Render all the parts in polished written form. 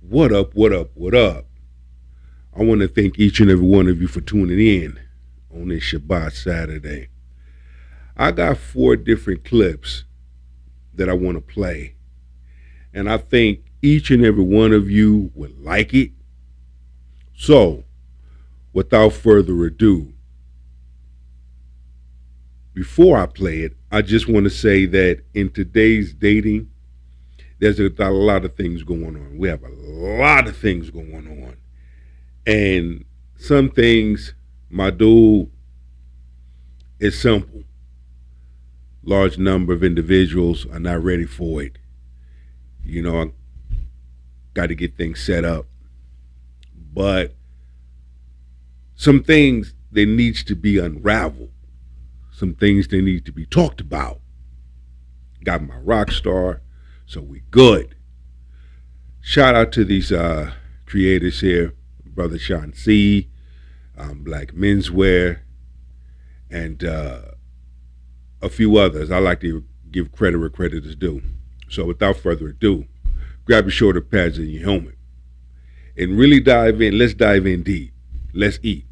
What up, what up, what up? I want to thank each and every one of you for tuning in on this Shabbat Saturday. I got four different clips that I want to play, and I think each and every one of you would like it. So, without further ado, before I play it, I just want to say that in today's dating, there's a lot of things going on. We have a lot of things going on. And some things, my dude, is simple. Large number of individuals are not ready for it. I got to get things set up. But some things that needs to be unraveled. Some things that need to be talked about. Got my rock star, so we good. Shout out to these creators here, Brother Sean C, Black Menswear, and a few others. I like to give credit where credit is due. So without further ado, grab your shoulder pads and your helmet. And really dive in. Let's dive in deep. Let's eat.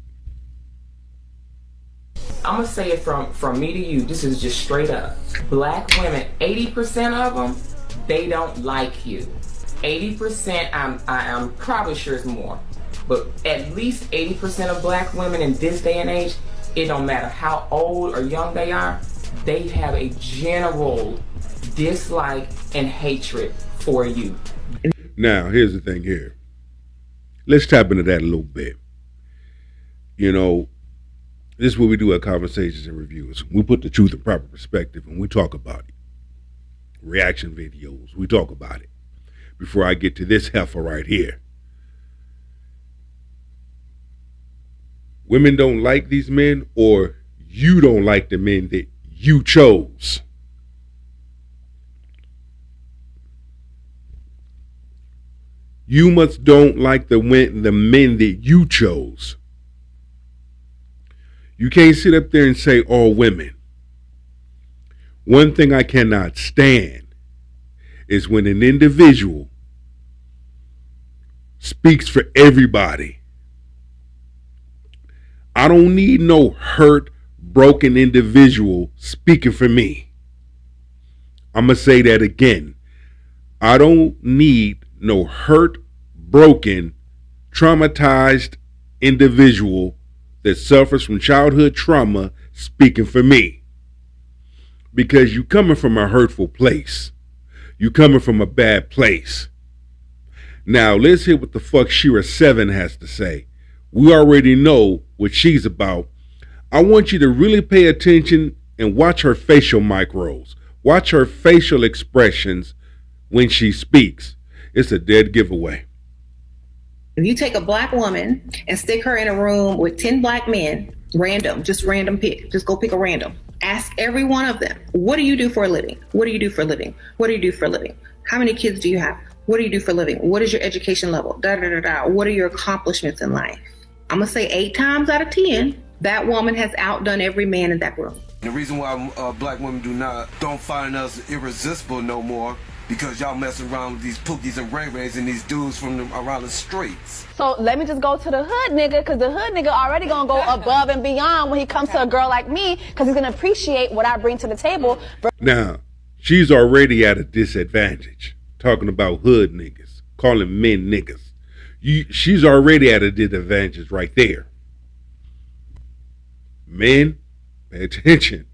I'm gonna say it from me to you. This is just straight up. Black women, 80% of them, they don't like you. 80%, I'm probably sure it's more, but at least 80% of black women in this day and age, it don't matter how old or young they are, they have a general dislike and hatred for you. Now, here's the thing here. Let's tap into that a little bit. This is what we do at Conversations and Reviews. We put the truth in proper perspective and we talk about it. Reaction videos, we talk about it. Before I get to this heifer right here. Women don't like these men, or you don't like the men that you chose. You must don't like the men that you chose. You can't sit up there and say all women. One thing I cannot stand is when an individual speaks for everybody. I don't need no hurt, broken individual speaking for me. I'm going to say that again. I don't need no hurt, broken, traumatized individual that suffers from childhood trauma speaking for me. Because you coming from a hurtful place. You coming from a bad place. Now, let's hear what the fuck Shira 7 has to say. We already know what she's about. I want you to really pay attention and watch her facial micros. Watch her facial expressions when she speaks. It's a dead giveaway. If you take a black woman and stick her in a room with 10 black men, just random pick, just go pick a random. Ask every one of them, what do you do for a living? What do you do for a living? What do you do for a living? How many kids do you have? What do you do for a living? What is your education level? What are your accomplishments in life? I'm going to say 8 times out of 10, that woman has outdone every man in that room. The reason why black women don't find us irresistible no more, because y'all messing around with these Pookies and Ray Rays and these dudes from around the streets. So let me just go to the hood nigga, because the hood nigga already gonna go above and beyond when he comes to a girl like me, because he's gonna appreciate what I bring to the table. Now, she's already at a disadvantage. Talking about hood niggas, calling men niggas. She's already at a disadvantage right there. Men, pay attention.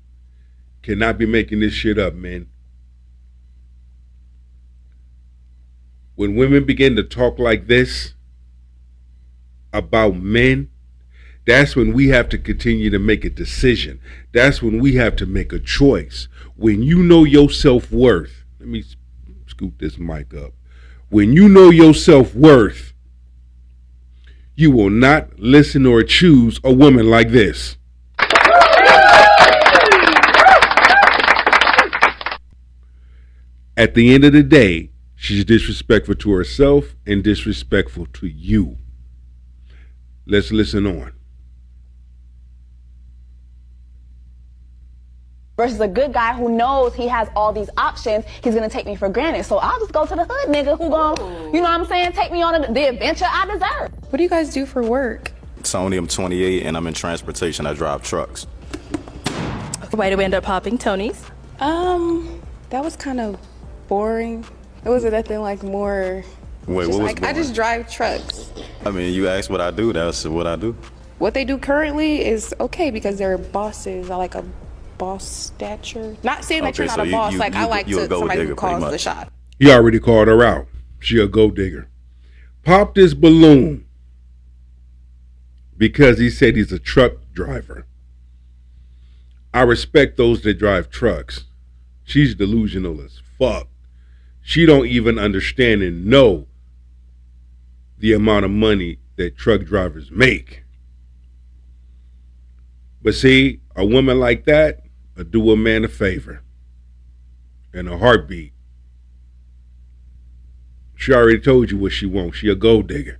Cannot be making this shit up, man. When women begin to talk like this about men, that's when we have to continue to make a decision. That's when we have to make a choice. When you know your self-worth, let me scoot this mic up. When you know your self-worth, you will not listen or choose a woman like this. At the end of the day, she's disrespectful to herself and disrespectful to you. Let's listen on. Versus a good guy who knows he has all these options, he's gonna take me for granted. So I'll just go to the hood nigga who gon', you know what I'm saying, take me on the adventure I deserve. What do you guys do for work? Tony, I'm 28 and I'm in transportation. I drive trucks. Why did we end up hopping Tony's? That was kind of boring. It wasn't nothing like more. Wait, what was like, I boring? just drive trucks. I mean, you asked what I do, that's what I do. What they do currently is okay because they're bosses. I like a boss stature. Not saying that Okay, you're not so a boss. I like you a gold somebody digger, who calls pretty the much. shot. He already called her out. She a gold digger. Pop this balloon because he said he's a truck driver. I respect those that drive trucks. She's delusional as fuck. She don't even understand and know the amount of money that truck drivers make. But see, a woman like that will do a man a favor in a heartbeat. She already told you what she wants. She a gold digger.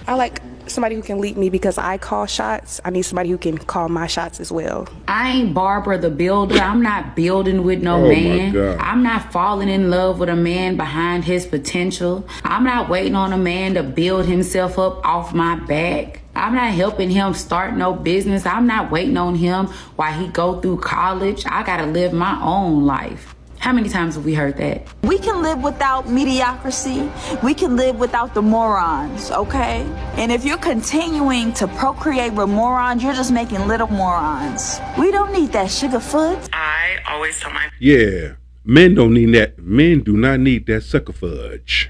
I like somebody who can lead me because I call shots. I need somebody who can call my shots as well. I ain't Barbara the builder. I'm not building with no Oh, my man. God. I'm not falling in love with a man behind his potential. I'm not waiting on a man to build himself up off my back. I'm not helping him start no business. I'm not waiting on him while he go through college. I gotta live my own life. How many times have we heard that? We can live without mediocrity. We can live without the morons, okay? And if you're continuing to procreate with morons, you're just making little morons. We don't need that sugar foot. I always tell my Yeah, men don't need that. Men do not need that sucker fudge.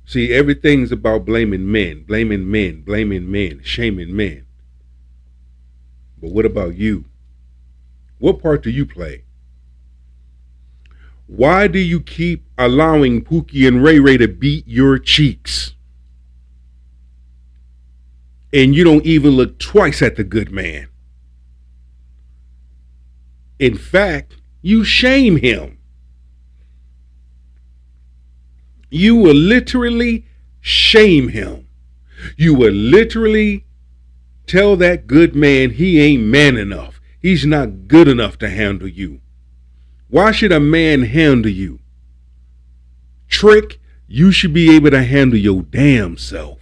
See, everything's about blaming men, shaming men. But what about you? What part do you play? Why do you keep allowing Pookie and Ray Ray to beat your cheeks? And you don't even look twice at the good man. In fact, you shame him. You will literally shame him. You will literally tell that good man he ain't man enough. He's not good enough to handle you. Why should a man handle you? Trick, you should be able to handle your damn self.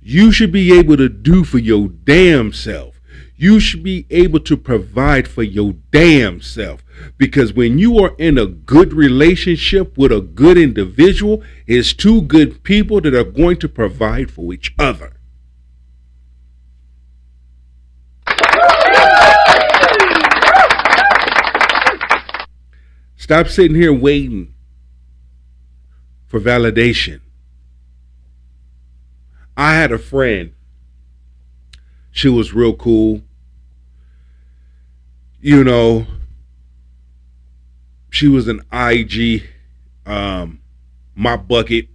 You should be able to do for your damn self. You should be able to provide for your damn self. Because when you are in a good relationship with a good individual, it's two good people that are going to provide for each other. Stop sitting here waiting for validation. I had a friend. She was real cool. You know, she was an IG, my bucket.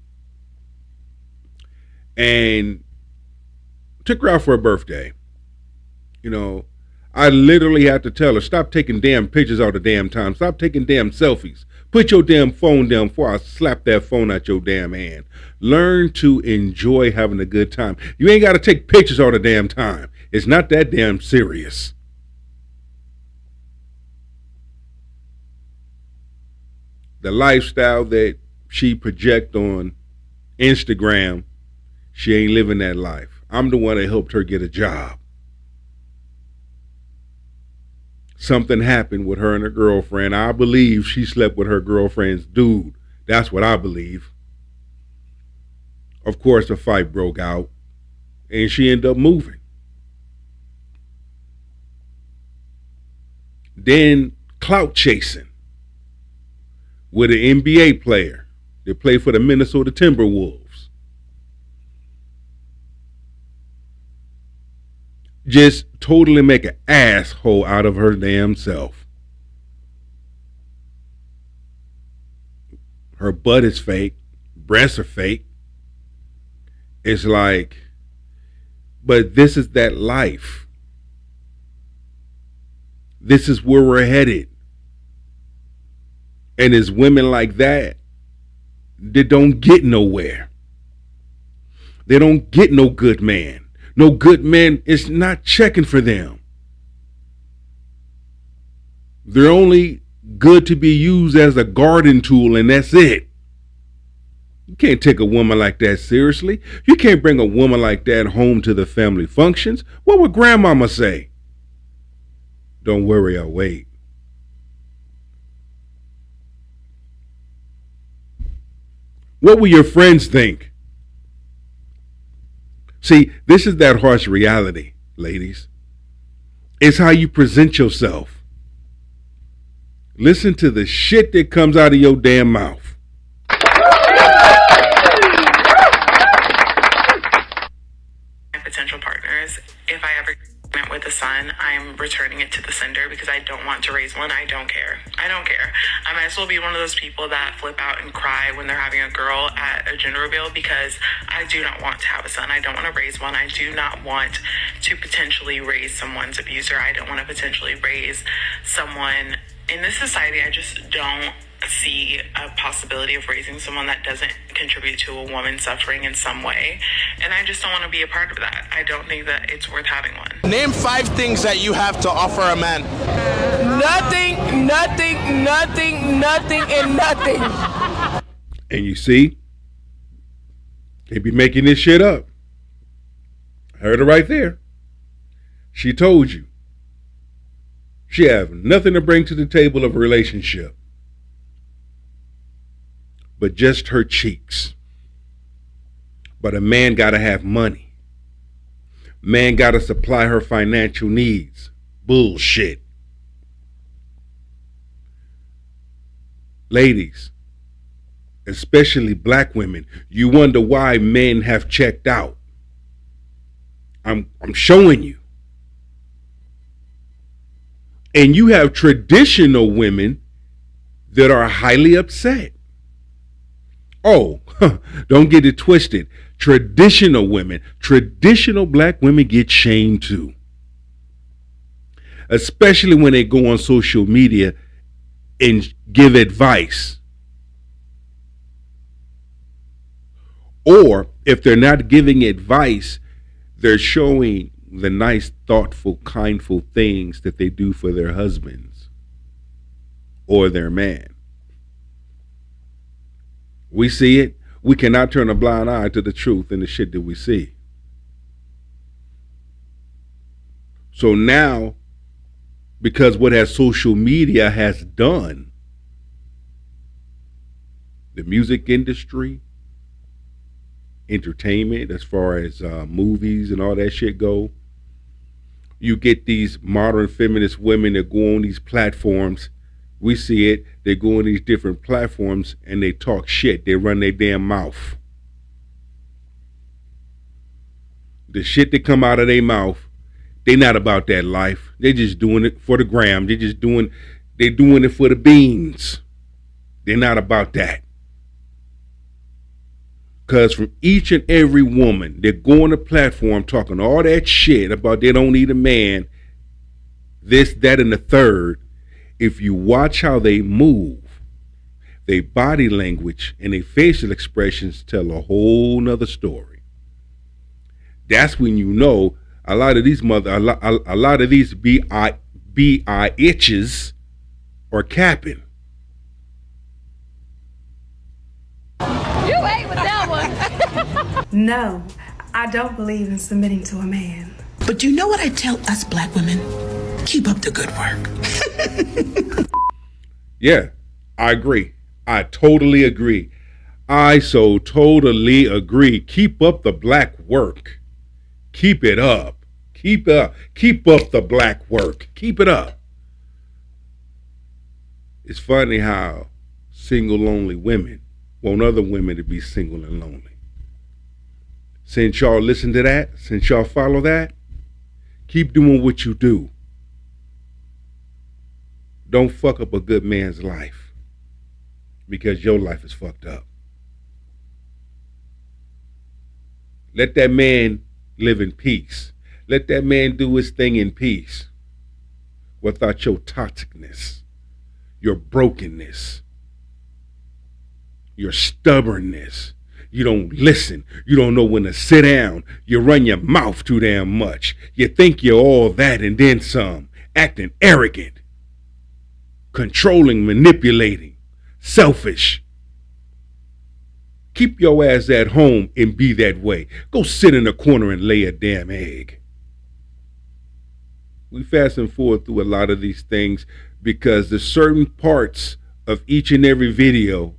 And took her out for her birthday. You know, I literally had to tell her, stop taking damn pictures all the damn time. Stop taking damn selfies. Put your damn phone down before I slap that phone out your damn hand. Learn to enjoy having a good time. You ain't got to take pictures all the damn time. It's not that damn serious. The lifestyle that she project on Instagram, she ain't living that life. I'm the one that helped her get a job. Something happened with her and her girlfriend. I believe she slept with her girlfriend's dude. That's what I believe. Of course, a fight broke out, and she ended up moving. Then clout chasing with an NBA player that played for the Minnesota Timberwolves. Just totally make an asshole out of her damn self. Her butt is fake. Breasts are fake. It's like, but this is that life. This is where we're headed. And it's women like that that don't get nowhere. They don't get no good man. No good man is not checking for them. They're only good to be used as a garden tool, and that's it. You can't take a woman like that seriously. You can't bring a woman like that home to the family functions. What would grandmama say? Don't worry, I'll wait. What will your friends think? See, this is that harsh reality, ladies. It's how you present yourself. Listen to the shit that comes out of your damn mouth. Potential partners, if I ever went with a son, I'm returning it to the sender because I don't want to raise one. I don't care. I might as well be one of those people that flip out and cry when they're having a girl at a gender reveal because I do not want to have a son. I don't want to raise one. I do not want to potentially raise someone's abuser. I don't want to potentially raise someone in this society. I just don't see a possibility of raising someone that doesn't contribute to a woman suffering in some way, and I just don't want to be a part of that. I don't think that it's worth having one. Name 5 things that you have to offer a man. Nothing, and nothing. And you see, they be making this shit up. I heard it right there. She told you. She have nothing to bring to the table of a relationship but just her cheeks. But a man gotta have money. Man gotta supply her financial needs. Bullshit. Ladies, especially black women, you wonder why men have checked out. I'm showing you. And you have traditional women that are highly upset. Oh, don't get it twisted. Traditional women, traditional black women get shamed too. Especially when they go on social media and give advice. Or if they're not giving advice, they're showing the nice, thoughtful, kindful things that they do for their husbands or their man. We see it. We cannot turn a blind eye to the truth and the shit that we see. So now, because what has social media has done, the music industry, entertainment, as far as movies and all that shit go, you get these modern feminist women that go on these platforms. We see it. They go on these different platforms and they talk shit. They run their damn mouth. The shit that come out of their mouth, they not about that life. They just doing it for the gram. They doing it for the beans. They're not about that. Because from each and every woman that go on the platform talking all that shit about they don't need a man, this, that, and the third, if you watch how they move, their body language and their facial expressions tell a whole nother story. That's when you know a lot of these bitches are capping. You ain't with that one. No, I don't believe in submitting to a man. But you know what I tell us black women? Keep up the good work. Yeah, I agree. I totally agree. I so totally agree. Keep up the black work. Keep it up. Keep up the black work. Keep it up. It's funny how single, lonely women want other women to be single and lonely. Since y'all listen to that, since y'all follow that, keep doing what you do. Don't fuck up a good man's life because your life is fucked up. Let that man live in peace. Let that man do his thing in peace without your toxicness, your brokenness, your stubbornness, You don't listen. You don't know when to sit down. You run your mouth too damn much. You think you're all that and then some. Acting arrogant. Controlling, manipulating. Selfish. Keep your ass at home and be that way. Go sit in a corner and lay a damn egg. We fast and forward through a lot of these things because there's certain parts of each and every video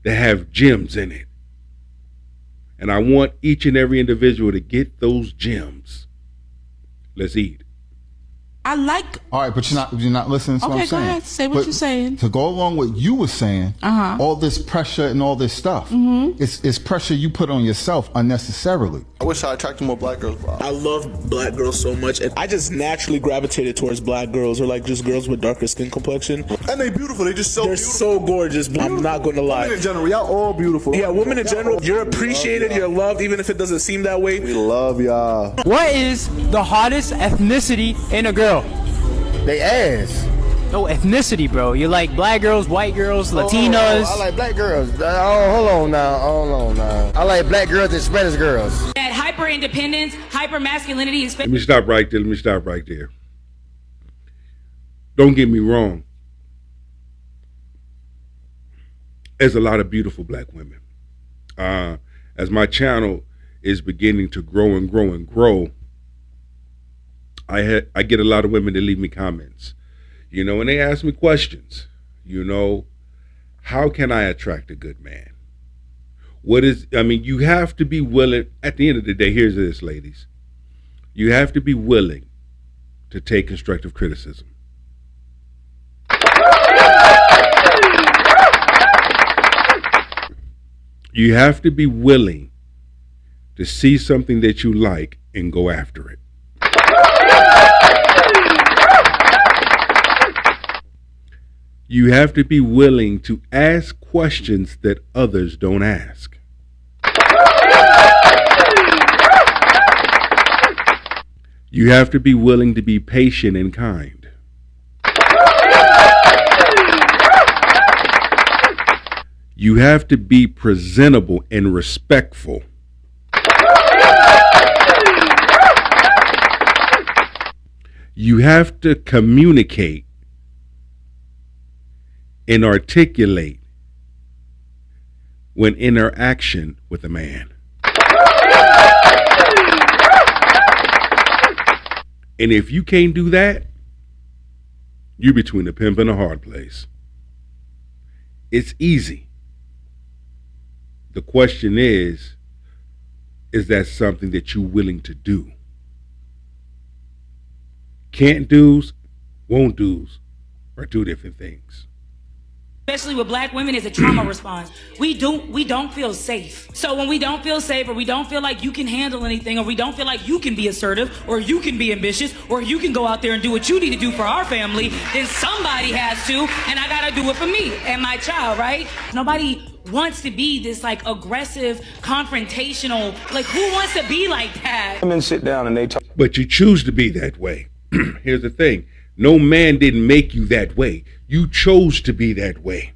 that have gems in it. And I want each and every individual to get those gems. Let's eat. I like. All right, but you're not listening to what I'm saying. Okay, go ahead. Say what you're saying. To go along with what you were saying, all this pressure and all this stuff, it's pressure you put on yourself unnecessarily. I wish I attracted more black girls, bro. I love black girls so much, and I just naturally gravitated towards black girls, or like just girls with darker skin complexion. And they beautiful. They just so They're beautiful. so gorgeous. I'm not going to lie. Women in general, y'all all beautiful. Yeah, women in general, you're appreciated, you're loved, even if it doesn't seem that way. We love y'all. What is the hottest ethnicity in a girl? They ass. No, ethnicity, bro. You like black girls, white girls, Latinas. I like black girls. Hold on now. I like black girls and Spanish girls. That hyper independence, hyper masculinity is. Let me stop right there. Don't get me wrong. There's a lot of beautiful black women. As my channel is beginning to grow and grow and grow, I get a lot of women that leave me comments, and they ask me questions, how can I attract a good man? You have to be willing, at the end of the day, here's this, ladies. You have to be willing to take constructive criticism. You have to be willing to see something that you like and go after it. You have to be willing to ask questions that others don't ask. You have to be willing to be patient and kind. You have to be presentable and respectful. You have to communicate and articulate when interaction with a man. And if you can't do that, you're between a pimp and a hard place. It's easy. The question is that something that you're willing to do? Can't do's, won't do's are two different things. Especially with black women, is a trauma response. We don't feel safe. So when we don't feel safe, or we don't feel like you can handle anything, or we don't feel like you can be assertive, or you can be ambitious, or you can go out there and do what you need to do for our family, then somebody has to, and I gotta do it for me and my child, right? Nobody wants to be this like aggressive, confrontational, like who wants to be like that? Women sit down and they talk. But you choose to be that way. Here's the thing. No man didn't make you that way. You chose to be that way.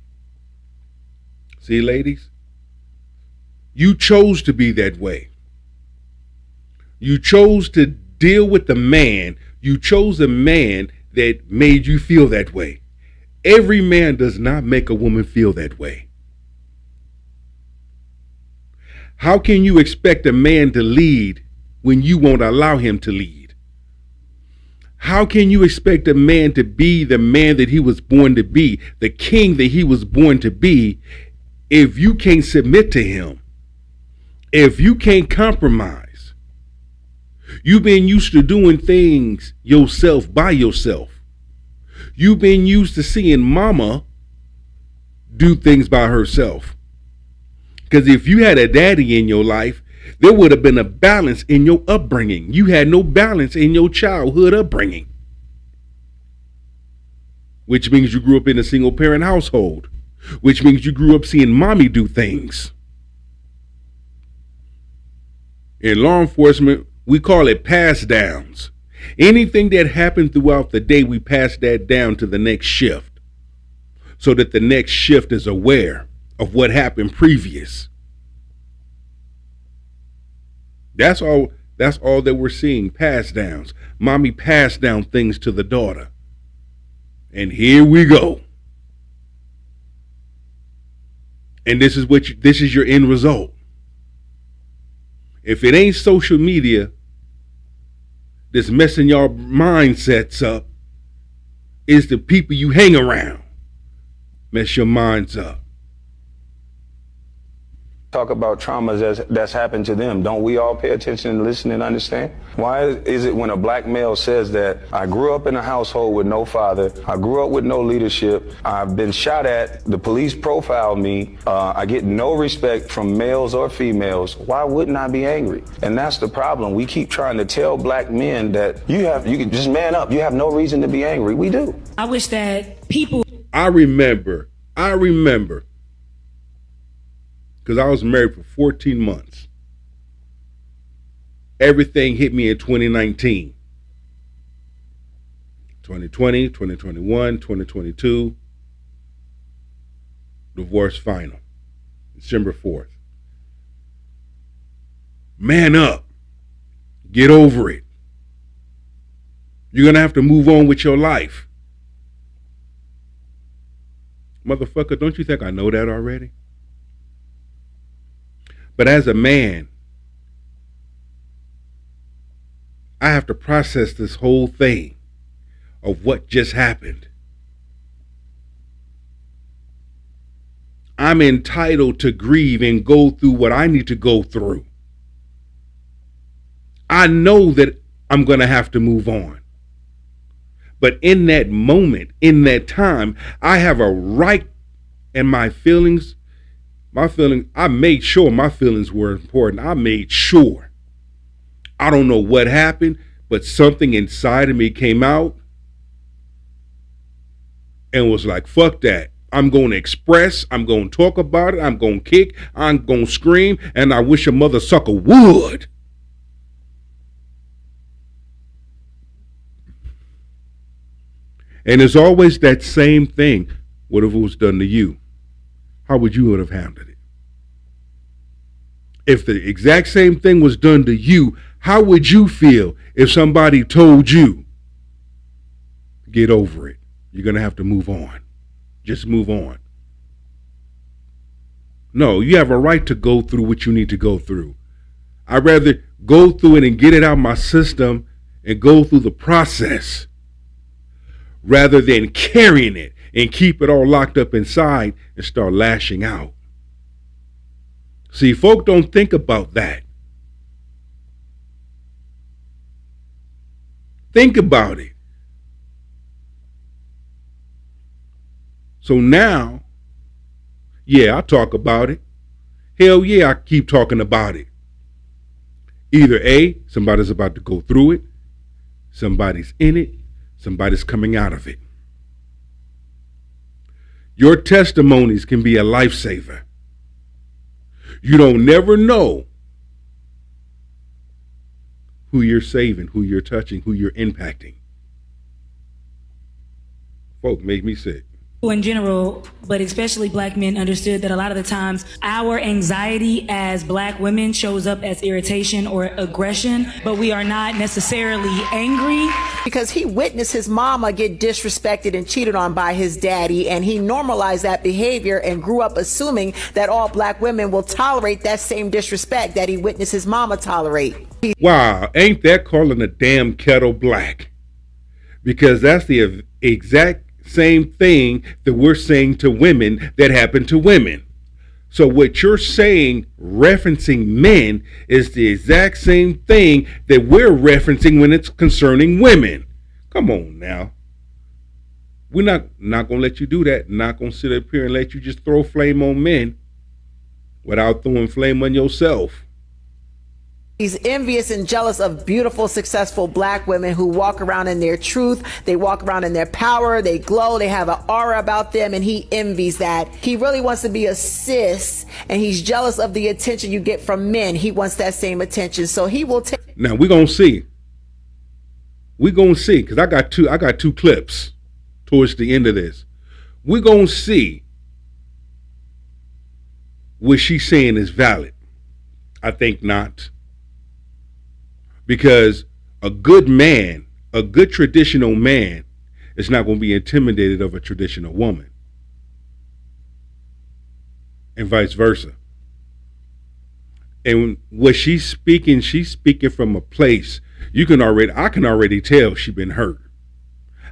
See, ladies? You chose to be that way. You chose to deal with the man. You chose a man that made you feel that way. Every man does not make a woman feel that way. How can you expect a man to lead when you won't allow him to lead? How can you expect a man to be the man that he was born to be, the king that he was born to be, if you can't submit to him? If you can't compromise? You've been used to doing things yourself by yourself. You've been used to seeing mama do things by herself. Because if you had a daddy in your life, there would have been a balance in your upbringing. You had no balance in your childhood upbringing, which means you grew up in a single parent household, which means you grew up seeing mommy do things. In law enforcement, we call it pass downs. Anything that happened throughout the day, we pass that down to the next shift so that the next shift is aware of what happened previous. That's all that we're seeing, pass downs. Mommy passed down things to the daughter. And here we go. And this is your end result. If it ain't social media that's messing your mindsets up, is the people you hang around mess your minds up. Talk about traumas that's happened to them. Don't we all pay attention and listen and understand? Why is it when a black male says that I grew up in a household with no father, I grew up with no leadership, I've been shot at, the police profiled me, I get no respect from males or females, why wouldn't I be angry? And that's the problem. We keep trying to tell black men that you can just man up, you have no reason to be angry. We do. I wish that people... I remember, because I was married for 14 months. Everything hit me in 2019. 2020, 2021, 2022. Divorce final. December 4th. Man up. Get over it. You're going to have to move on with your life. Motherfucker, don't you think I know that already? But as a man, I have to process this whole thing of what just happened. I'm entitled to grieve and go through what I need to go through. I know that I'm going to have to move on. But in that moment, in that time, I have a right, and my feelings, I made sure my feelings were important. I made sure. I don't know what happened, but something inside of me came out and was like, fuck that. I'm going to express. I'm going to talk about it. I'm going to kick. I'm going to scream. And I wish a mother sucker would. And it's always that same thing. What if it was done to you? How would you have handled it? If the exact same thing was done to you, how would you feel if somebody told you, get over it? You're going to have to move on. Just move on. No, you have a right to go through what you need to go through. I'd rather go through it and get it out of my system and go through the process rather than carrying it and keep it all locked up inside and start lashing out. See, folk don't think about that. Think about it. So now, yeah, I talk about it. Hell yeah, I keep talking about it. Either A, somebody's about to go through it, somebody's in it, somebody's coming out of it. Your testimonies can be a lifesaver. You don't never know who you're saving, who you're touching, who you're impacting. Folk make me sick. In general, but especially black men, understood that a lot of the times our anxiety as black women shows up as irritation or aggression, but we are not necessarily angry. Because he witnessed his mama get disrespected and cheated on by his daddy, and he normalized that behavior and grew up assuming that all black women will tolerate that same disrespect that he witnessed his mama tolerate. Wow, ain't that calling a damn kettle black? Because that's the exact same thing that we're saying to women that happen to women. So what you're saying, referencing men, is the exact same thing that we're referencing when it's concerning women. Come on now. We're not going to let you do that. Not going to sit up here and let you just throw flame on men without throwing flame on yourself. He's envious and jealous of beautiful, successful black women who walk around in their truth. They walk around in their power. They glow. They have an aura about them, and he envies that. He really wants to be a sis, and he's jealous of the attention you get from men. He wants that same attention, so he will take. Now we're gonna see. We're gonna see, because I got two clips towards the end of this. We're gonna see what she's saying is valid. I think not. Because a good man, a good traditional man, is not going to be intimidated of a traditional woman. And vice versa. And what she's speaking from a place I can already tell she been hurt.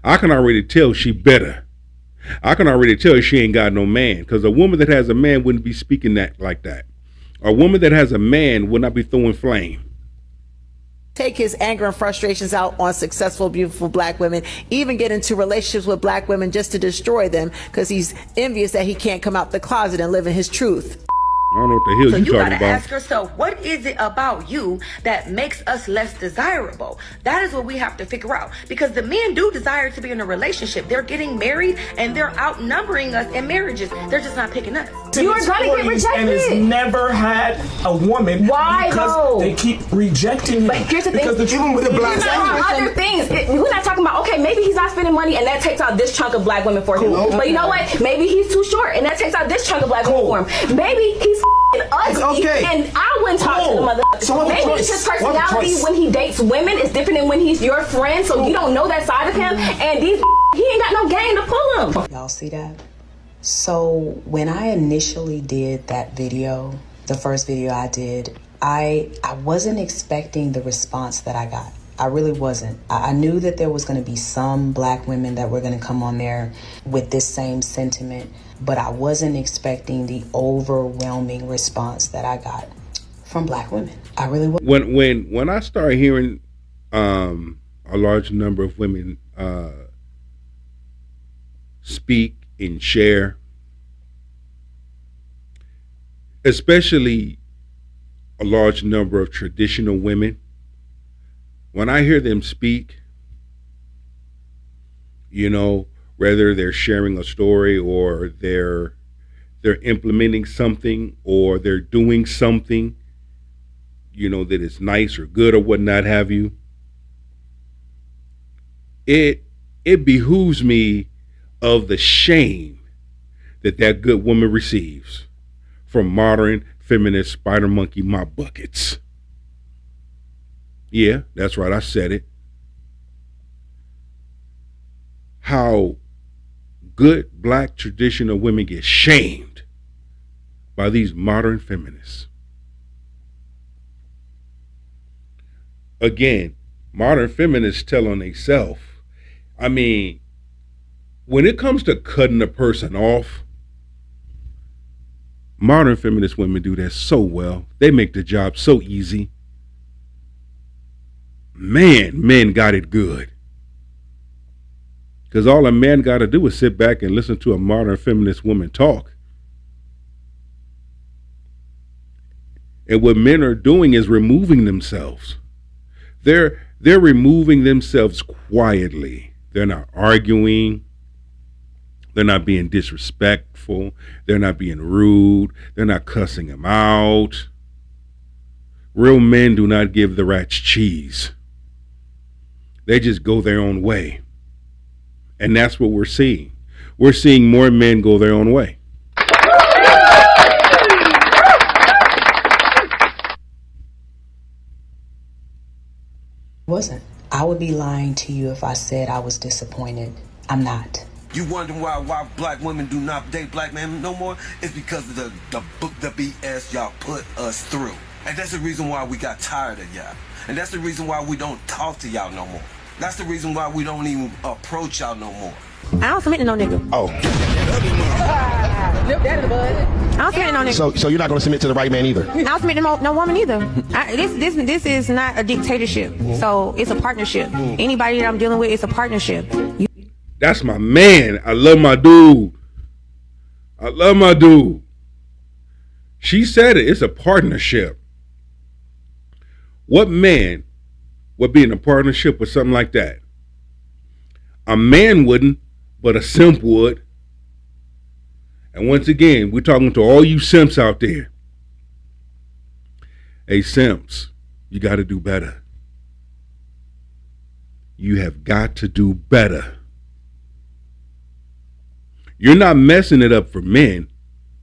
I can already tell she better. I can already tell she ain't got no man, because a woman that has a man wouldn't be speaking that like that. A woman that has a man would not be throwing flame. Take his anger and frustrations out on successful, beautiful black women, even get into relationships with black women just to destroy them because he's envious that he can't come out the closet and live in his truth. I don't know what the hell you talking gotta about. ask yourself, what is it about you that makes us less desirable? That is what we have to figure out. Because the men do desire to be in a relationship. They're getting married and they're outnumbering us in marriages. They're just not picking us. You are gonna get rejected. And has never had a woman. Why because though? They keep rejecting But him. here's the thing. Because even with the black We're not talking other things. We're not talking about, okay, maybe he's not spending money and that takes out this chunk of black women for him. But you know what? Maybe he's too short and that takes out this chunk of black women for him. Maybe he's ugly and I wouldn't talk to the motherfucker. So maybe it's his personality when he dates women is different than when he's your friend, so you don't know that side of him, and he ain't got no game to pull him. Y'all see that? So when I initially did that video, the first video I did, I wasn't expecting the response that I got. I really wasn't. I knew that there was going to be some black women that were going to come on there with this same sentiment, but I wasn't expecting the overwhelming response that I got from black women. I really wasn't. When I started hearing a large number of women speak and share, especially a large number of traditional women, when I hear them speak, whether they're sharing a story or they're implementing something or they're doing something, that is nice or good or whatnot have you, it behooves me of the shame that good woman receives from modern feminist spider monkey mop buckets. Yeah, that's right, I said it. How good black traditional women get shamed by these modern feminists. Again, modern feminists tell on themselves. I mean, when it comes to cutting a person off, modern feminist women do that so well. They make the job so easy. Man, men got it good. Because all a man got to do is sit back and listen to a modern feminist woman talk. And what men are doing is removing themselves. They're removing themselves quietly. They're not arguing. They're not being disrespectful. They're not being rude. They're not cussing them out. Real men do not give the rats cheese. They just go their own way. And that's what we're seeing. We're seeing more men go their own way. Wasn't. I would be lying to you if I said I was disappointed. I'm not. You wonder why black women do not date black men no more? It's because of the BS y'all put us through. And that's the reason why we got tired of y'all. And that's the reason why we don't talk to y'all no more. That's the reason why we don't even approach y'all no more. I don't submit to no nigga. Oh. I don't submit to no nigga. So you're not going to submit to the right man either? I don't submit to no woman either. This is not a dictatorship. So it's a partnership. Anybody that I'm dealing with, it's a partnership. That's my man. I love my dude. She said it. It's a partnership. What man would be in a partnership with something like that? A man wouldn't, but a simp would. And once again, we're talking to all you simps out there. Hey, simps, you got to do better. You have got to do better. You're not messing it up for men.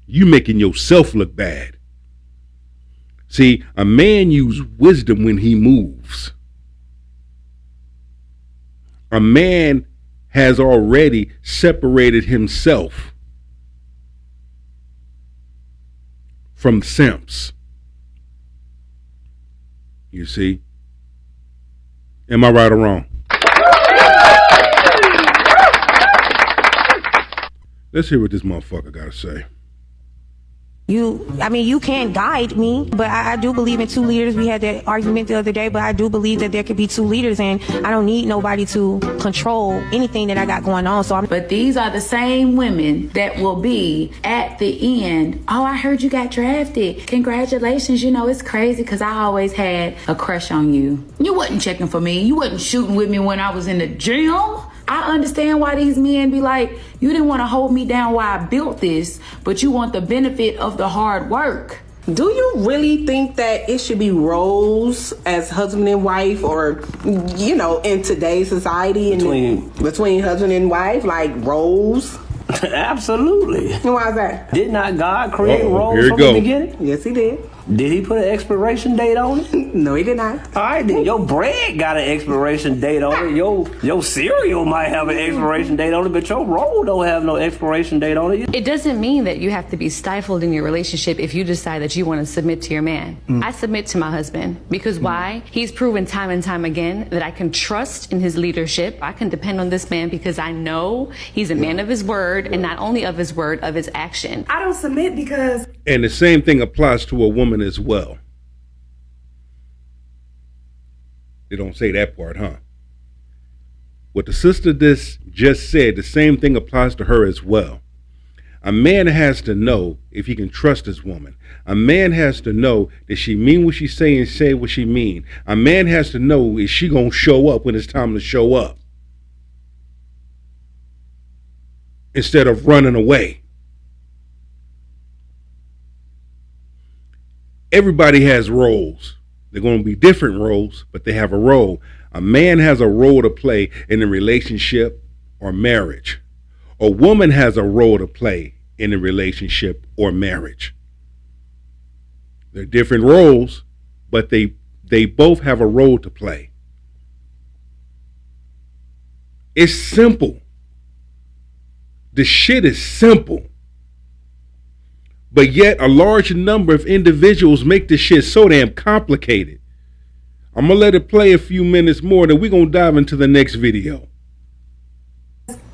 You making yourself look bad. See, a man uses wisdom when he moves. A man has already separated himself from simps. You see? Am I right or wrong? Let's hear what this motherfucker got to say. You can't guide me, but I do believe in two leaders. We had that argument the other day, but I do believe that there could be two leaders, and I don't need nobody to control anything that I got going on. But these are the same women that will be at the end. Oh, I heard you got drafted. Congratulations. You know, it's crazy because I always had a crush on you. You wasn't checking for me. You wasn't shooting with me when I was in the gym. I understand why these men be like, you didn't want to hold me down while I built this, but you want the benefit of the hard work. Do you really think that it should be roles as husband and wife, or, you know, in today's society, between husband and wife, like roles? Absolutely. And why is that? Did not God create roles from the beginning? Yes, he did. Did he put an expiration date on it? No, he did not. All right, then your bread got an expiration date on it. Your cereal might have an expiration date on it, but your roll don't have no expiration date on it. It doesn't mean that you have to be stifled in your relationship if you decide that you want to submit to your man. I submit to my husband because why? He's proven time and time again that I can trust in his leadership. I can depend on this man because I know he's a man of his word, and not only of his word, of his action. I don't submit because... And the same thing applies to a woman as well. They don't say that part, huh? What the sister just said, the same thing applies to her as well. A man has to know if he can trust his woman. A man has to know that she mean what she say and say what she mean. A man has to know is she gonna show up when it's time to show up, instead of running away. Everybody has roles. They're going to be different roles, but they have a role. A man has a role to play in a relationship or marriage. A woman has a role to play in a relationship or marriage. They're different roles, but they both have a role to play. It's simple. The shit is simple. But yet a large number of individuals make this shit so damn complicated. I'm going to let it play a few minutes more, then we're going to dive into the next video.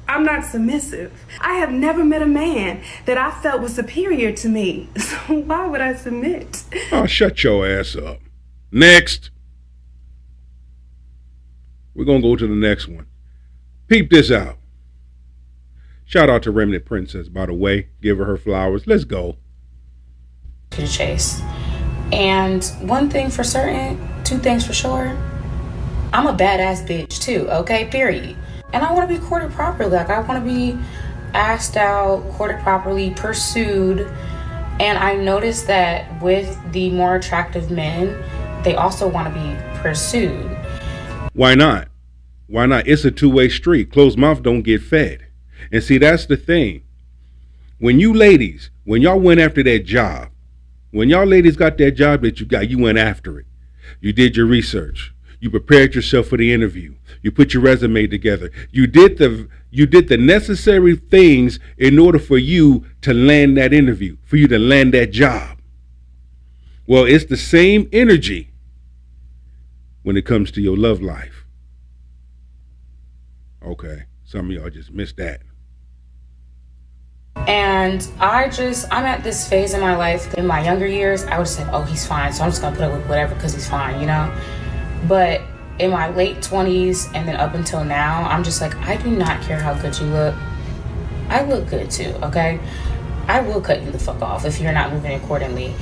I'm not submissive. I have never met a man that I felt was superior to me. So why would I submit? Oh, shut your ass up. Next. We're going to go to the next one. Peep this out. Shout out to Remnant Princess, by the way. Give her flowers. Let's go. To the chase. And one thing for certain, two things for sure, I'm a badass bitch too, okay? Period. And I want to be courted properly. Like, I want to be asked out, courted properly, pursued. And I noticed that with the more attractive men, they also want to be pursued. Why not? Why not? It's a two-way street. Closed mouth don't get fed. And see, that's the thing. When you ladies, when y'all went after that job, when y'all ladies got that job that you got, you went after it. You did your research. You prepared yourself for the interview. You put your resume together. You did the necessary things in order for you to land that interview, for you to land that job. Well, it's the same energy when it comes to your love life. Okay, some of y'all just missed that. And I'm at this phase in my life. In my younger years, I would say, oh, he's fine, so I'm just gonna put up with whatever because he's fine, you know? But in my late 20s and then up until now, I'm just like, I do not care how good you look. I look good too, okay? I will cut you the fuck off if you're not moving accordingly.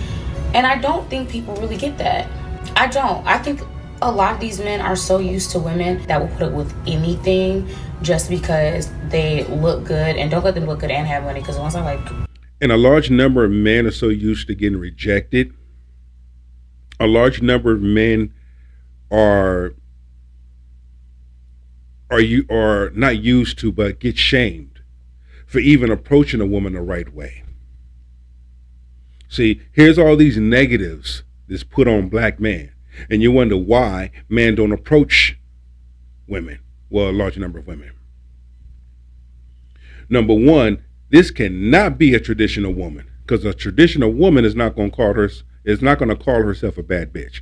And I don't think people really get that. I don't. I think a lot of these men are so used to women that will put up with anything just because they look good, and don't let them look good and have money, because once I like... And a large number of men are so used to getting rejected. A large number of men are not used to, but get shamed for even approaching a woman the right way. See, here's all these negatives that's put on black men, and you wonder why men don't approach women, Well, a large number of women. Number one, this cannot be a traditional woman, because a traditional woman is not going to call herself a bad bitch.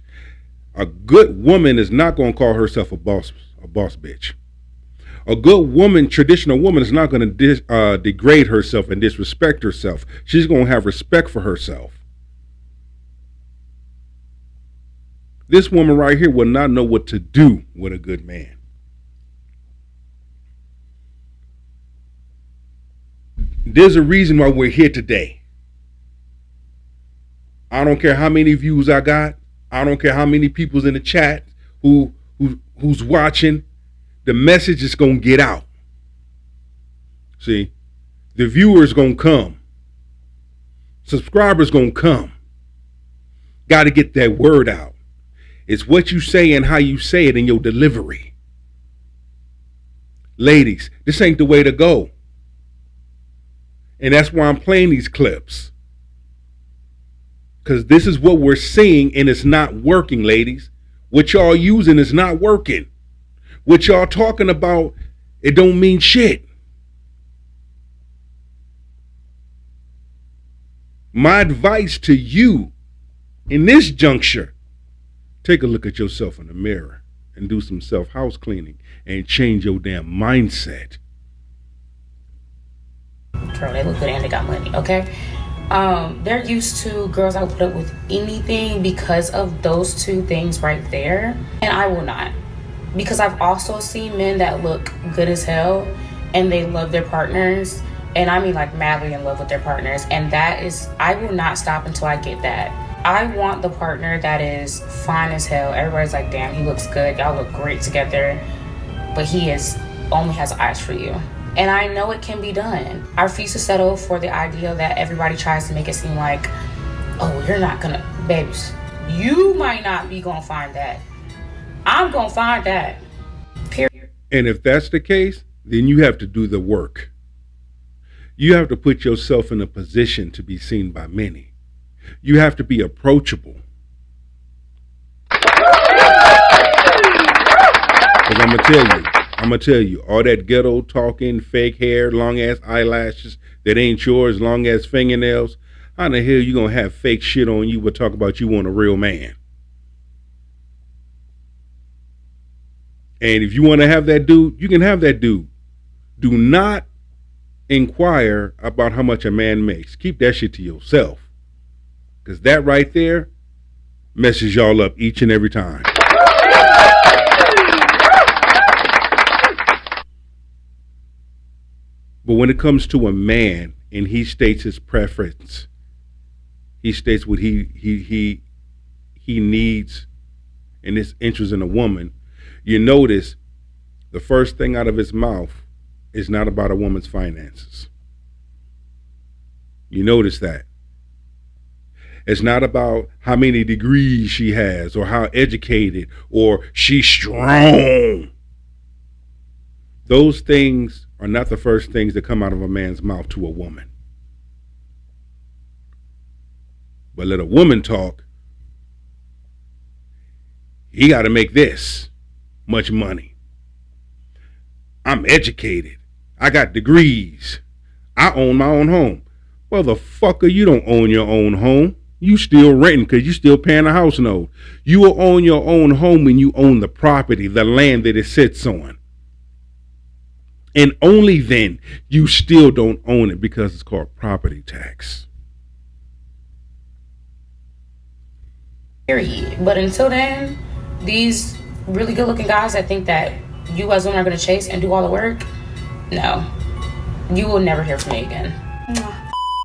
A good woman is not going to call herself a boss bitch. A good woman, traditional woman, is not going to degrade herself and disrespect herself. She's going to have respect for herself. This woman right here will not know what to do with a good man. There's a reason why we're here today. I don't care how many views I got. I don't care how many people's in the chat who's watching. The message is going to get out. See, the viewers going to come. Subscribers going to come. Got to get that word out. It's what you say and how you say it in your delivery. Ladies, this ain't the way to go. And that's why I'm playing these clips. Because this is what we're seeing and it's not working, ladies. What y'all using is not working. What y'all talking about, it don't mean shit. My advice to you in this juncture, take a look at yourself in the mirror and do some self-house cleaning and change your damn mindset. Girl, they look good and they got money, okay? They're used to girls that will put up with anything because of those two things right there. And I will not. Because I've also seen men that look good as hell and they love their partners. And I mean like madly in love with their partners. And that is, I will not stop until I get that. I want the partner that is fine as hell. Everybody's like, damn, he looks good. Y'all look great together. But he only has eyes for you. And I know it can be done. I refuse to settle for the idea that everybody tries to make it seem like, oh, you're not gonna, babies, you might not be gonna find that. I'm gonna find that. Period. And if that's the case, then you have to do the work. You have to put yourself in a position to be seen by many. You have to be approachable. Because I'm gonna tell you, all that ghetto talking, fake hair, long ass eyelashes that ain't yours, long ass fingernails, how in the hell you gonna have fake shit on you but talk about you want a real man? And if you want to have that dude, you can have that dude. Do not inquire about how much a man makes. Keep that shit to yourself. Because that right there messes y'all up each and every time. But when it comes to a man and he states his preference, he states what he needs and his interest in a woman, you notice the first thing out of his mouth is not about a woman's finances. You notice that. It's not about how many degrees she has or how educated or she's strong. Those things are not the first things that come out of a man's mouth to a woman. But let a woman talk, he got to make this much money. I'm educated. I got degrees. I own my own home. Well, the fucker, you don't own your own home. You still renting because you still paying a house note. You will own your own home when you own the property, the land that it sits on. And only then you still don't own it because it's called property tax. Period. But until then, these really good looking guys that think that you as women are going to chase and do all the work, no. You will never hear from me again.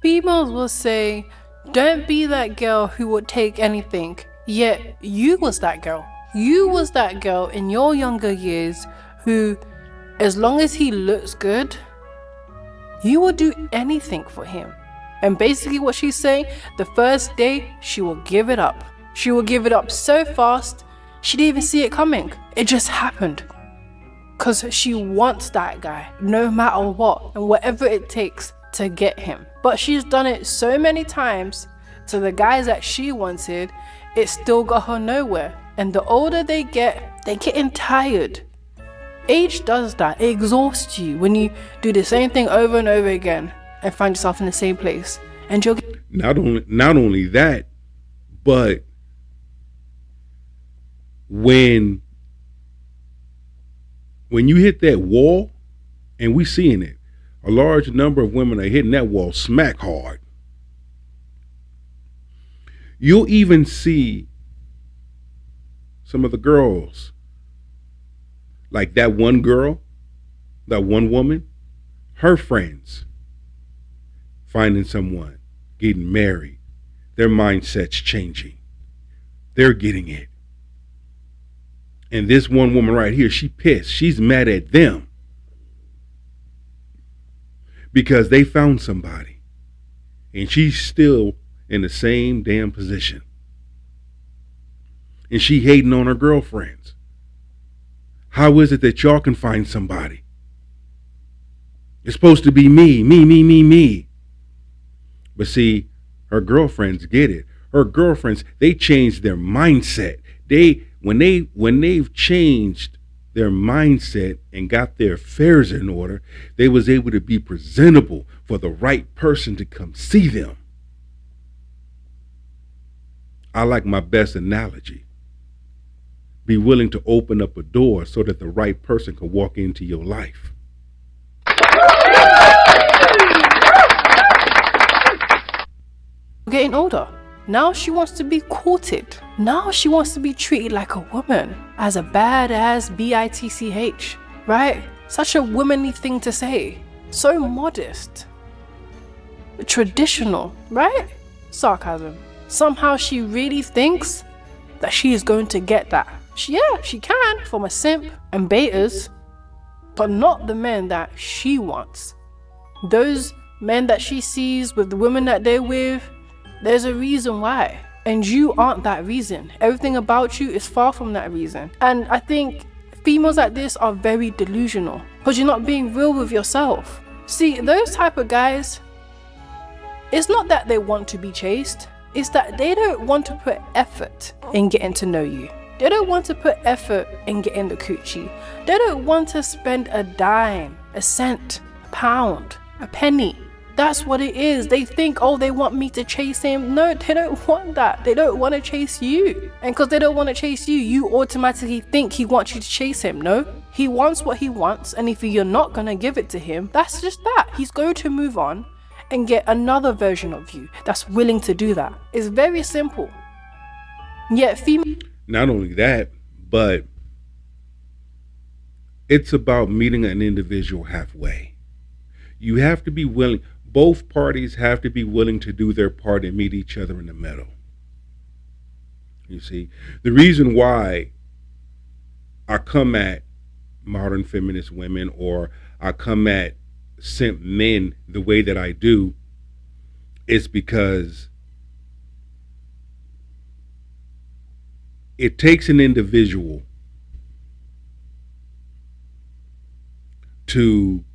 Females will say, don't be that girl who would take anything. Yet you was that girl. You was that girl in your younger years who, as long as he looks good, you will do anything for him. And basically what she's saying, the first day she will give it up. She will give it up so fast, she didn't even see it coming. It just happened. Because she wants that guy, no matter what, and whatever it takes to get him. But she's done it so many times to the guys that she wanted, it still got her nowhere. And the older they getting tired. Age does that. It exhausts you when you do the same thing over and over again and find yourself in the same place. And you're not only that, but when you hit that wall, and we seeing it, a large number of women are hitting that wall smack hard. You'll even see some of the girls, like that one girl, that one woman, her friends finding someone, getting married, their mindset's changing. They're getting it. And this one woman right here, she pissed. She's mad at them because they found somebody. And she's still in the same damn position. And she hating on her girlfriends. How is it that y'all can find somebody? It's supposed to be me. But see, her girlfriends get it. Her girlfriends, they changed their mindset. When they've changed their mindset and got their affairs in order, they was able to be presentable for the right person to come see them. I like my best analogy. Be willing to open up a door so that the right person can walk into your life. getting older. Now she wants to be courted. Now she wants to be treated like a woman, as a badass bitch, right? Such a womanly thing to say. So modest. Traditional, right? Sarcasm. Somehow she really thinks that she is going to get that. She can from a simp and betas, but not the men that she wants. Those men that she sees with the women that they're with, there's a reason why. And you aren't that reason. Everything about you is far from that reason. And I think females like this are very delusional because you're not being real with yourself. See, those type of guys, it's not that they want to be chased. It's that they don't want to put effort in getting to know you. They don't want to put effort in getting the coochie. They don't want to spend a dime, a cent, a pound, a penny. That's what it is. They think, oh, they want me to chase him. No, they don't want that. They don't want to chase you. And because they don't want to chase you, you automatically think he wants you to chase him. No, he wants what he wants. And if you're not going to give it to him, that's just that. He's going to move on and get another version of you that's willing to do that. It's very simple. Yet female... Not only that, but it's about meeting an individual halfway. You have to be willing, both parties have to be willing to do their part and meet each other in the middle. You see, the reason why I come at modern feminist women or I come at simp men the way that I do is because it takes an individual to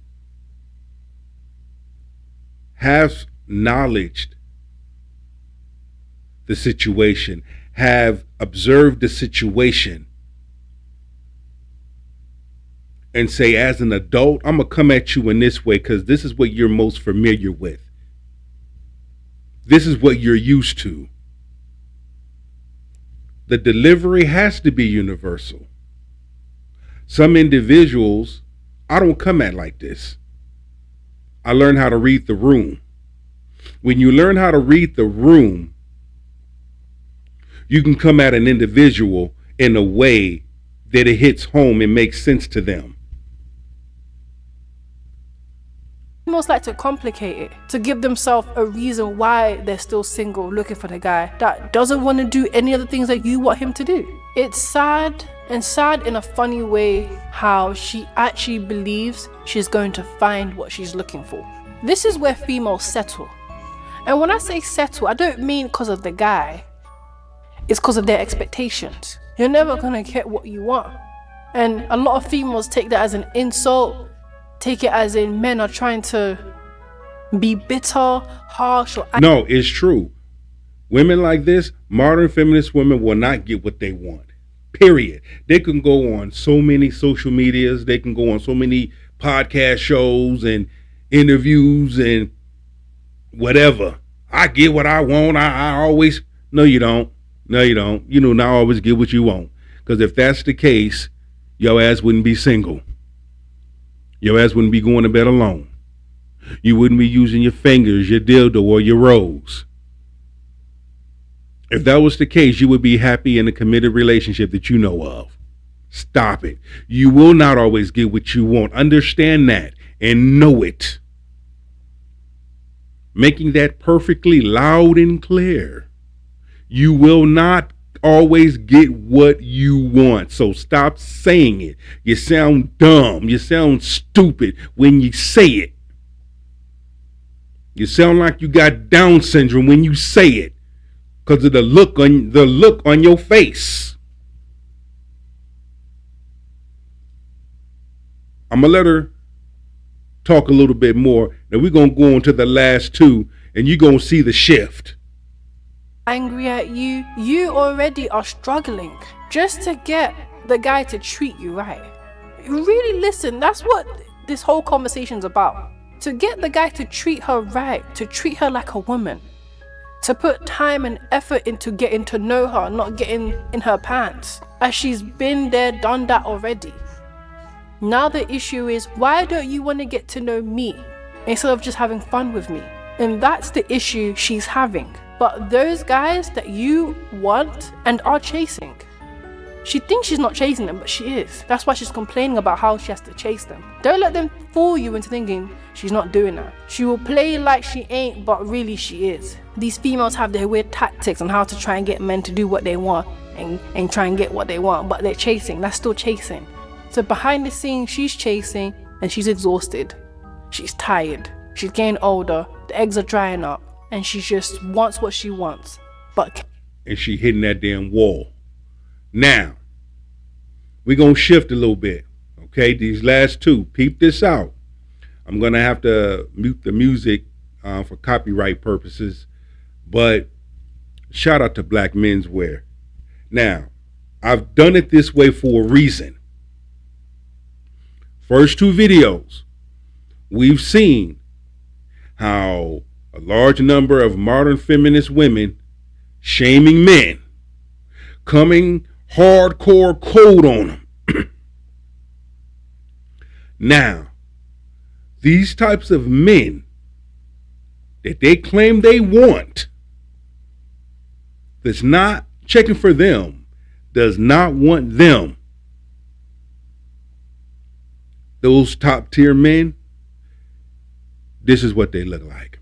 have knowledge the situation, have observed the situation, and say, as an adult, I'm going to come at you in this way because this is what you're most familiar with. This is what you're used to. The delivery has to be universal. Some individuals, I don't come at like this. I learn how to read the room. When you learn how to read the room, you can come at an individual in a way that it hits home and makes sense to them. Almost like to complicate it, to give themselves a reason why they're still single, looking for the guy that doesn't want to do any of the things that you want him to do. It's sad, and sad in a funny way, how she actually believes she's going to find what she's looking for. This is where females settle. And when I say settle, I don't mean because of the guy. It's because of their expectations. You're never going to get what you want. And a lot of females take that as an insult, take it as in men are trying to be bitter, harsh, or... No, it's true. Women like this, modern feminist women will not get what they want. period. They can go on so many social medias. They can go on so many podcast shows and interviews and whatever. I get what I want. I always, no, you don't. No, you don't. You do not always get what you want. Because if that's the case, your ass wouldn't be single. Your ass wouldn't be going to bed alone. You wouldn't be using your fingers, your dildo, or your rose. If that was the case, you would be happy in a committed relationship that you know of. Stop it. You will not always get what you want. Understand that and know it. Making that perfectly loud and clear. You will not always get what you want. So stop saying it. You sound dumb. You sound stupid when you say it. You sound like you got Down syndrome when you say it because of the look on your face. I'm going to let her talk a little bit more. Then we're going to go on to the last two, and you're going to see the shift. Angry at you, you already are struggling just to get the guy to treat you right. Really listen, that's what this whole conversation's about. To get the guy to treat her right, to treat her like a woman, to put time and effort into getting to know her, not getting in her pants, as she's been there, done that already. Now the issue is, why don't you want to get to know me instead of just having fun with me? And that's the issue she's having. But those guys that you want and are chasing, she thinks she's not chasing them, but she is. That's why she's complaining about how she has to chase them. Don't let them fool you into thinking she's not doing that. She will play like she ain't, but really she is. These females have their weird tactics on how to try and get men to do what they want and try and get what they want, but they're chasing. That's still chasing. So behind the scenes, she's chasing and she's exhausted. She's tired. She's getting older. The eggs are drying up. And she just wants what she wants. And she hitting that damn wall. Now, we're going to shift a little bit. Okay, these last two. Peep this out. I'm going to have to mute the music for copyright purposes. But shout out to Black Menswear. Now, I've done it this way for a reason. First two videos, we've seen how a large number of modern feminist women shaming men, coming hardcore cold on them. Now, these types of men that they claim they want, that's not checking for them, does not want them. Those top tier men, this is what they look like.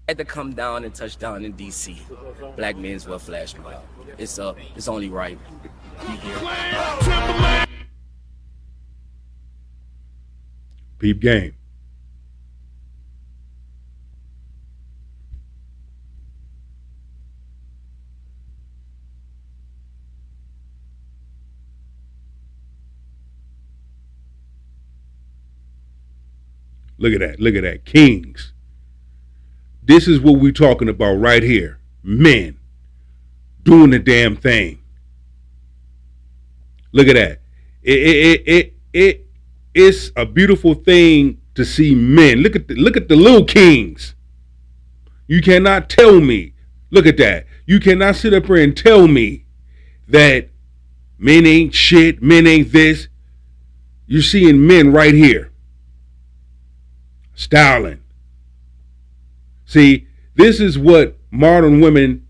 Had to come down and touch down in DC. Black Menswear Flash Mob. It's up. It's only right. Be here. Peep game. Look at that. Look at that. Kings. This is what we're talking about right here. Men doing the damn thing. Look at that. It's a beautiful thing to see men. Look at the little kings. You cannot tell me. Look at that. You cannot sit up here and tell me that men ain't shit, men ain't this. You're seeing men right here. Styling. See, this is what modern women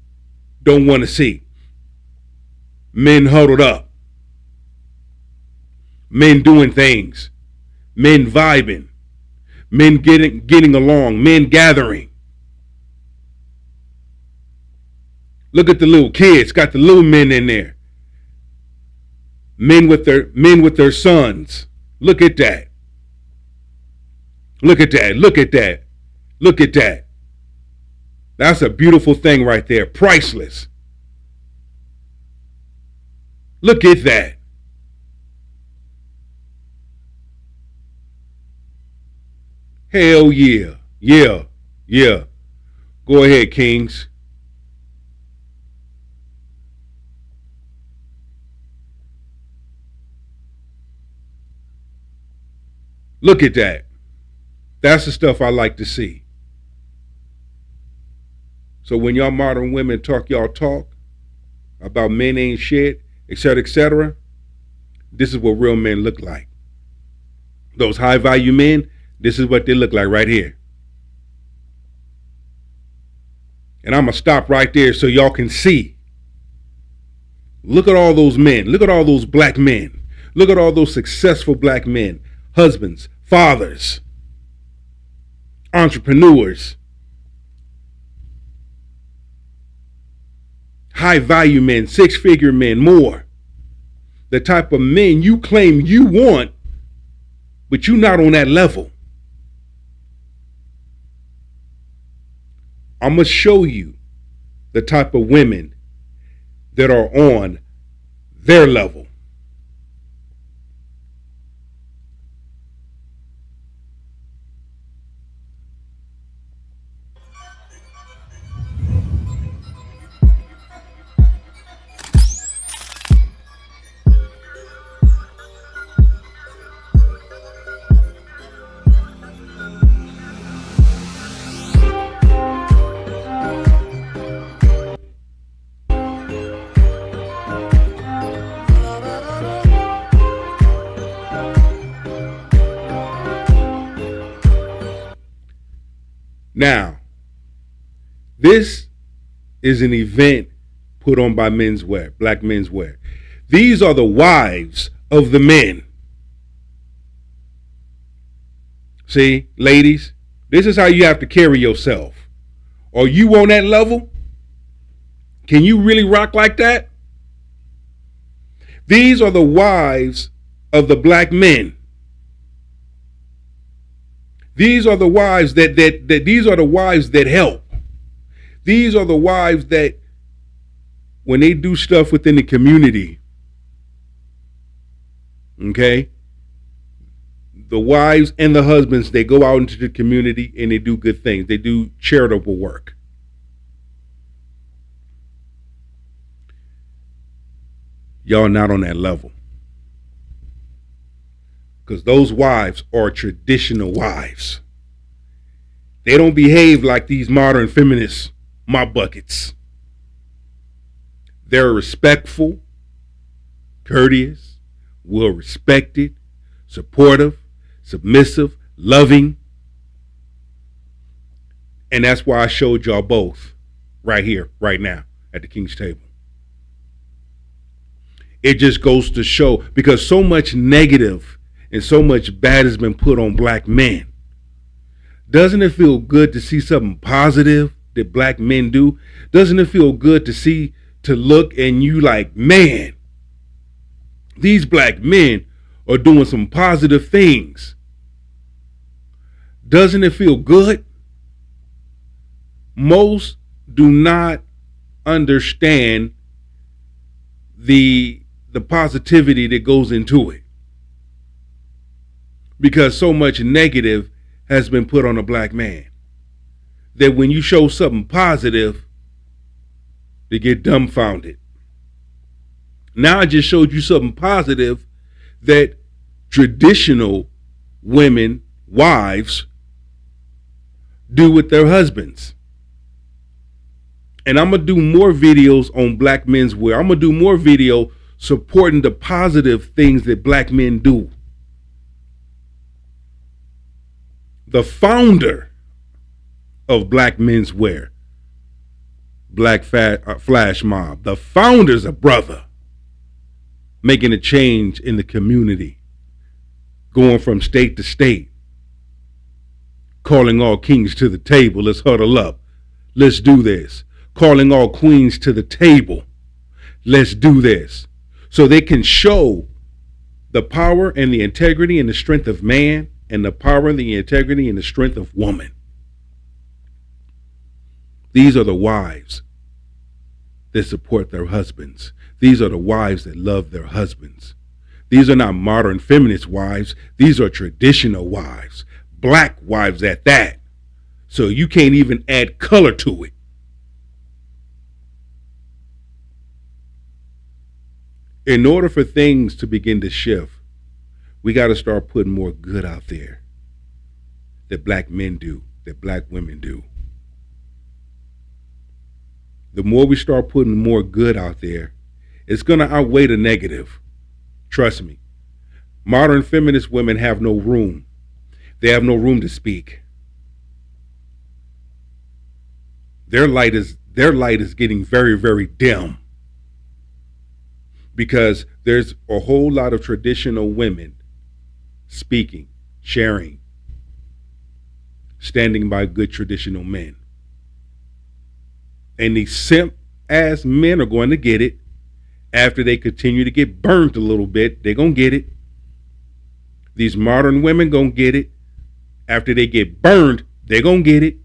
don't want to see. Men huddled up. Men doing things. Men vibing. Men getting along. Men gathering. Look at the little kids. Got the little men in there. Men with their sons. Look at that. Look at that. Look at that. Look at that. That's a beautiful thing right there. Priceless. Look at that. Hell yeah. Yeah. Yeah. Go ahead, Kings. Look at that. That's the stuff I like to see. So when y'all modern women talk y'all talk about men ain't shit, etc., this is what real men look like. Those high value men, this is what they look like right here. And I'm going to stop right there so y'all can see. Look at all those men. Look at all those black men. Look at all those successful black men, husbands, fathers, entrepreneurs, high value men, 6-figure men, more. The type of men you claim you want, but you're not on that level. I'm going to show you the type of women that are on their level. Now, this is an event put on by menswear, black menswear. These are the wives of the men. See, ladies, this is how you have to carry yourself. Are you on that level? Can you really rock like that? These are the wives of the black men. These are the wives that these are the wives that help. These are the wives that when they do stuff within the community, okay, the wives and the husbands, they go out into the community and they do good things. They do charitable work. Y'all not on that level. Because those wives are traditional wives. They don't behave like these modern feminists, mop buckets. They're respectful, courteous, well respected, supportive, submissive, loving. And that's why I showed y'all both right here, right now, at the King's table. It just goes to show, because so much negative and so much bad has been put on black men. Doesn't it feel good to see something positive that black men do? Doesn't it feel good to see, to look and you like, man, these black men are doing some positive things? Doesn't it feel good? Most do not understand the positivity that goes into it, because so much negative has been put on a black man that when you show something positive, they get dumbfounded. Now I just showed you something positive that traditional women, wives, do with their husbands. And I'm going to do more videos on black men's wear. I'm going to do more video supporting the positive things that black men do. The founder of black men's wear, Black Flash Mob, the founder's a brother making a change in the community, going from state to state, calling all kings to the table. Let's huddle up. Let's do this. Calling all queens to the table. Let's do this. So they can show the power and the integrity and the strength of man, and the power and the integrity and the strength of woman. These are the wives that support their husbands. These are the wives that love their husbands. These are not modern feminist wives. These are traditional wives, black wives at that, So you can't even add color to it. In order for things to begin to shift, we got to start putting more good out there that black men do, that black women do. The more we start putting more good out there, it's going to outweigh the negative. Trust me. Modern feminist women have no room. They have no room to speak. Their light is getting very, very dim. Because there's a whole lot of traditional women speaking, sharing, standing by good traditional men. And these simp ass men are going to get it. After they continue to get burned a little bit, they're going to get it. These modern women going to get it. After they get burned, they're going to get it.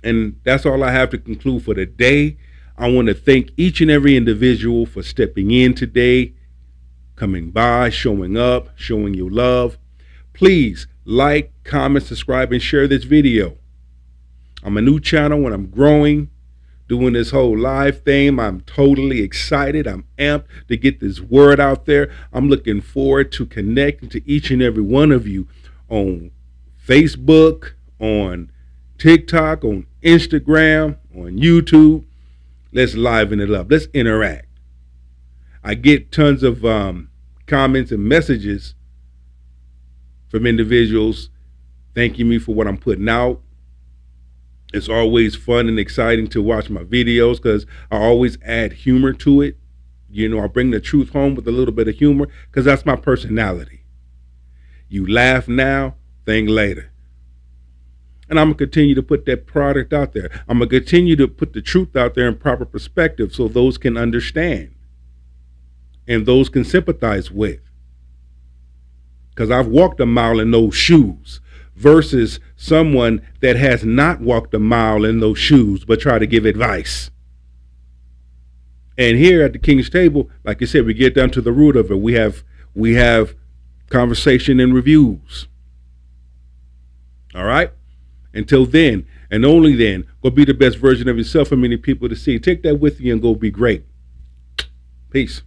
And that's all I have to conclude for today. I want to thank each and every individual for stepping in today, coming by, showing up, showing you love. Please like, comment, subscribe, and share this video. I'm a new channel and I'm growing, doing this whole live thing. I'm totally excited. I'm amped to get this word out there. I'm looking forward to connecting to each and every one of you on Facebook, on TikTok, on Instagram, on YouTube. Let's liven it up. Let's interact. I get tons of comments and messages from individuals thanking me for what I'm putting out. It's always fun and exciting to watch my videos because I always add humor to it. You know, I bring the truth home with a little bit of humor because that's my personality. You laugh now, think later. And I'm going to continue to put that product out there. I'm going to continue to put the truth out there in proper perspective so those can understand and those can sympathize with. Because I've walked a mile in those shoes versus someone that has not walked a mile in those shoes but try to give advice. And here at the King's Table, like I said, we get down to the root of it. We have conversation and reviews. All right? Until then, and only then, go be the best version of yourself for many people to see. Take that with you and go be great. Peace.